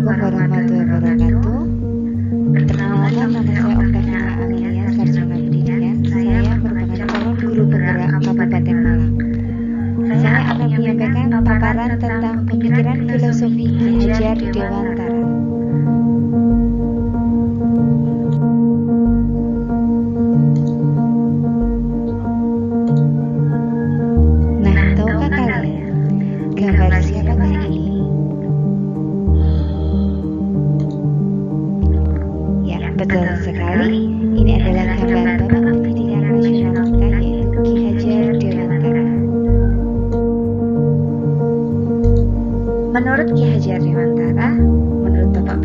warahmatullahi wabarakatuh. Perkenalkan, nama saya Oktaviana Amelia, Sarjana Pendidikan. Saya merupakan calon guru penggerak Kabupaten Malang. Saya akan menyampaikan paparan tentang pemikiran filosofi Ki Hajar Dewantara. Nah, tahukah kalian gambar siapakah ini? Ya, betul sekali. Ini adalah gambar Bapak Pendidikan Nasional kita, yaitu Ki Hajar Dewantara. Menurut Ki Hajar Dewantara, menurut Bapak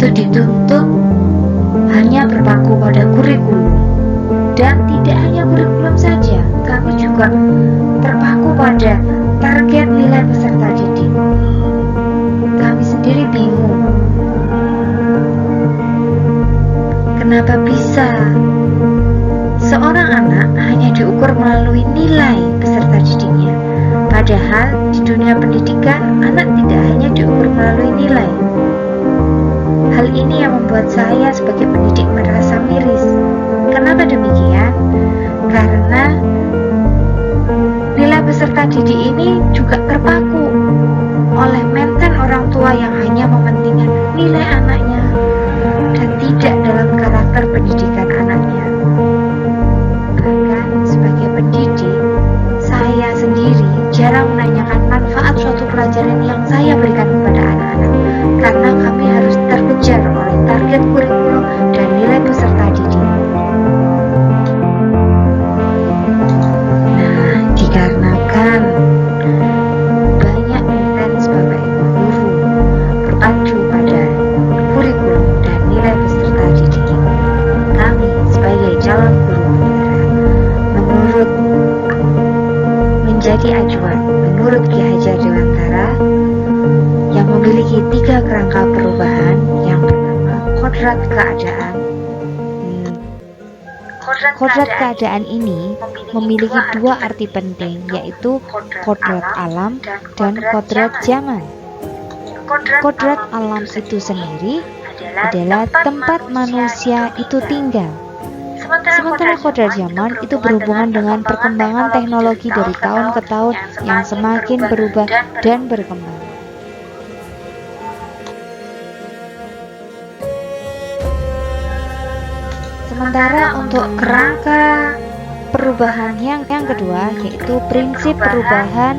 itu dituntut hanya berpaku pada kurikulum. Dan tidak hanya kurikulum saja, kami juga terpaku pada target nilai peserta didik. Kami sendiri bingung, kenapa bisa seorang anak hanya diukur melalui nilai peserta didiknya. Padahal di dunia pendidikan, anak tidak hanya diukur melalui nilai. Hal ini yang membuat saya sebagai pendidik merasa miris. Kenapa demikian? Karena nilai peserta didik ini juga terpaku oleh mental orang tua yang hanya mementingkan nilai anaknya dan tidak dalam karakter pendidikan anaknya. Bahkan sebagai pendidik, saya sendiri jarang menanyakan manfaat suatu pelajaran yang saya berikan kepada anak-anak, karena kami harus terkejar oleh target kurikulum dan nilai peserta didik. Dikarenakan banyak intens Bapak Ibu guru berpacu pada kurikulum dan nilai peserta didik ini, kami sebagai calon guru menurut menjadi acuan menurut Ki Hajar Dewantara yang memiliki 3 kerangka perubahan. Yang pertama, kodrat keadaan. Kodrat keadaan ini memiliki 2 arti penting, yaitu kodrat alam dan kodrat zaman. Kodrat alam itu sendiri adalah tempat manusia itu tinggal. Sementara kodrat zaman itu berhubungan dengan perkembangan teknologi dari tahun ke tahun yang semakin berubah dan berkembang. Sementara untuk kerangka perubahan yang kedua, yaitu prinsip perubahan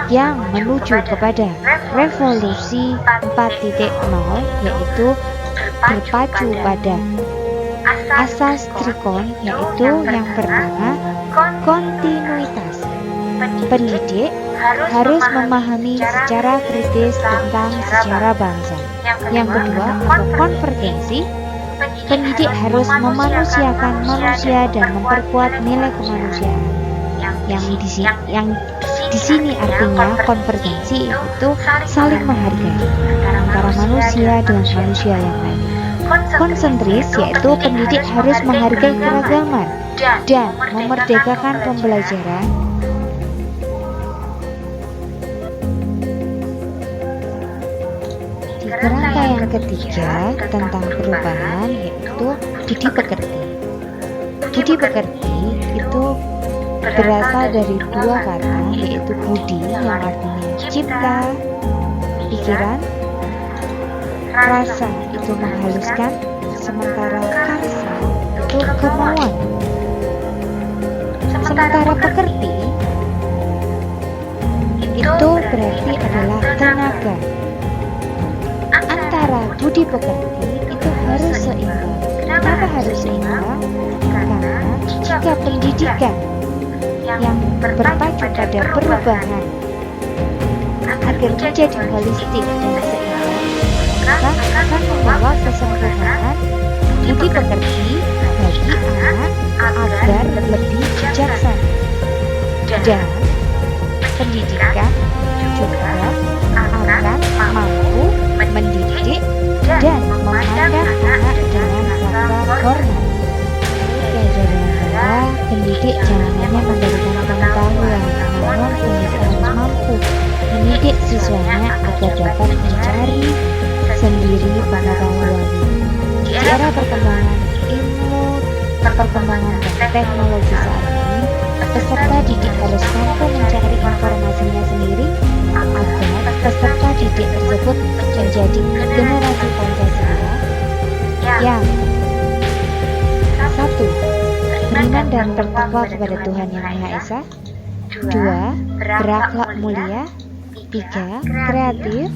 yang menuju kepada revolusi 4.0, yaitu berpacu pada asas trikon, yaitu yang pertama kontinuitas. Pendidik harus memahami secara kritis tentang sejarah bangsa. Yang kedua, untuk konvergensi, pendidik harus memanusiakan manusia dan memperkuat nilai kemanusiaan. Yang di sini artinya konvergensi itu saling menghargai antara manusia dengan manusia yang lain. Konsentris, yaitu pendidik harus menghargai keragaman dan memerdekakan pembelajaran. Di kerangka yang ketiga tentang perubahan, yaitu budi pekerti. Budi pekerti itu berasal dari 2 kata, yaitu budi yang artinya cipta, pikiran, rasa itu menghaluskan, sementara karsa itu kemauan. Sementara pekerti itu berarti adalah tenaga. Antara budi pekerti itu harus seimbang. Kenapa harus seimbang? Karena jika pendidikan yang berpacu pada perubahan agar menjadi holistik dan seimbang, maka akan membawa kesempurnaan budi pekerti bagi anak agar lebih bijaksana, dan pendidikan juga akan mampu mendidik dan memandang anak dengan rasa hormat. Bahwa pendidik jangan hanya memberikan pengetahuan, namun pendidik harus mampu mendidik siswanya agar dapat mencari sendiri pengetahuan. Di era perkembangan ilmu, perkembangan dan teknologi saat ini, peserta didik harus mampu mencari informasinya sendiri agar peserta didik tersebut menjadi generasi Pancasila yang 1. Beriman dan bertakwa kepada Tuhan Yang Maha Esa. 2. Berakhlak mulia. 3. Kreatif.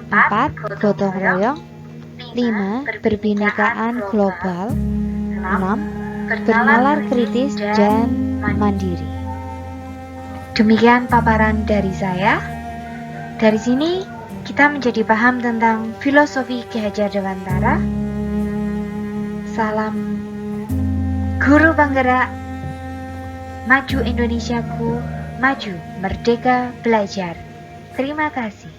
4. Gotong royong. 5. Berbinekaan global. 6. Bernalar kritis dan mandiri. Demikian paparan dari saya. Dari sini kita menjadi paham tentang filosofi Ki Hajar Dewantara. Salam guru penggerak, maju Indonesiaku, maju merdeka belajar. Terima kasih.